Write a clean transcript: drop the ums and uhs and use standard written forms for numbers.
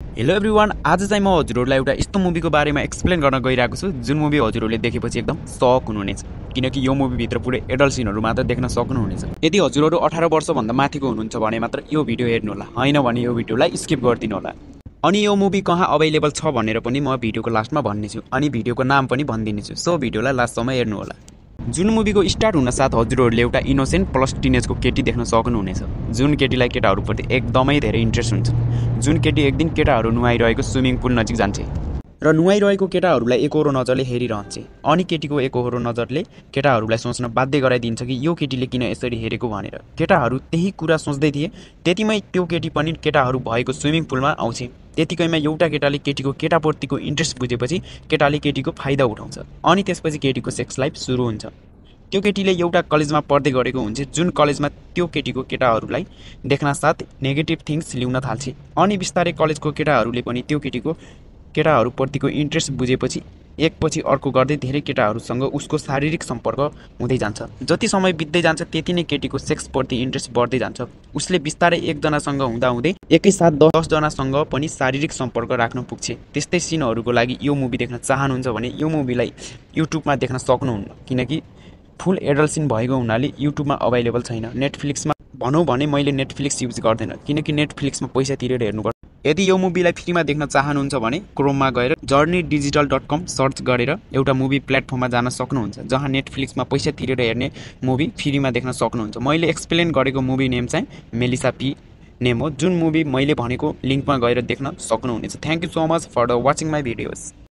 Hello everyone, आज चाहिँ म हजुरहरूलाई एउटा यस्तो मुभीको बारेमा एक्सप्लेन गर्न गइरहेको छु जुन मुभी हजुरहरूले देखेपछि एकदम सक हुनुहुनेछ, किनकि यो मुभीभित्र पुरै एडल्ट सिनहरू मात्र देख्न सक्नुहुनेछ। यदि हजुरहरू 18 वर्षभन्दा माथिको हुनुहुन्छ भने मात्र यो भिडियो हेर्नुहोला, हैन भने यो भिडियोलाई स्किप गरिदिनु होला। अनि यो मुभी कहाँ अवेलेबल छ भनेर पनि म भिडियोको लास्टमा भन्नेछु, अनि भिडियोको नाम पनि भनिदिनेछु, सो भिडियोलाई लास्टसम्म हेर्नुहोला। जुन मुभीको स्टार्ट हुन साथ हजुरहरूले एउटा इनोसेन्ट प्लस टिनेजको केटी देख्न सक्नुहुनेछ, जुन केटीलाई केटाहरूप्रति एकदमै धेरै इन्ट्रेस्ट हुन्छ। जुन केटी एक दिन केटाहरू नुहाइरहेको स्विमिङ पुल नजिक जान्छे र नुहाइरहेको केटाहरूलाई एकहोरो नजरले हेरिरहन्छे, अनि केटीको एकहोरो नजरले केटाहरूलाई सोच्न बाध्य गराइदिन्छ कि यो केटीले किन यसरी हेरेको भनेर। केटाहरू त्यही कुरा सोच्दै थिए, त्यतिमै त्यो केटी पनि केटाहरू भएको स्विमिङ पुलमा आउँछ। त्यतिकैमा एउटा केटाले केटीको केटाप्रतिको इन्ट्रेस्ट बुझेपछि केटाले केटीको फाइदा उठाउँछ, अनि त्यसपछि केटीको सेक्स लाइफ सुरु हुन्छ। त्यो केटीले एउटा कलेजमा पढ्दै गरेको हुन्छ, जुन कलेजमा त्यो केटीको केटाहरूलाई देख्न साथ नेगेटिभ थिङ्स ल्याउन थाल्छ, अनि बिस्तारै कलेजको केटाहरूले पनि त्यो केटीको केटाहरूप्रतिको इन्ट्रेस्ट बुझेपछि एकपछि अर्को गर्दै धेरै केटाहरूसँग उसको शारीरिक सम्पर्क हुँदै जान्छ। जति समय बित्दै जान्छ त्यति नै केटीको सेक्सप्रति इन्ट्रेस्ट बढ्दै जान्छ। उसले बिस्तारै एकजनासँग हुँदाहुँदै एकैसाथ 10 जनासँग पनि शारीरिक सम्पर्क राख्न पुग्छ। त्यस्तै सिनहरूको लागि यो मुभी देख्न चाहनुहुन्छ भने यो मुभीलाई युट्युबमा देख्न सक्नुहुन्न, किनकि फुल एडल्ट सिन भएको हुनाले युट्युबमा अभाइलेबल छैन। नेटफ्लिक्समा भनौँ भने मैले नेटफ्लिक्स युज गर्दैन, किनकि नेटफ्लिक्समा पैसा तिरेर हेर्नुपर्छ। यदि यो मुभीलाई फ्रीमा देख्न चाहनुहुन्छ भने क्रोममा गएर journeydigital.com सर्च गरेर एउटा मुभी प्लेटफर्ममा जान सक्नुहुन्छ, जहाँ नेटफ्लिक्समा पैसा तिरेर हेर्ने मुभी फ्रीमा देख्न सक्नुहुन्छ। मैले एक्सप्लेन गरेको मुभी नेम चाहिँ मेलिसा पी नेम हो, जुन मुभी मैले भनेको लिङ्कमा गएर देख्न सक्नुहुनेछ। Thank you so much for the watching my videos.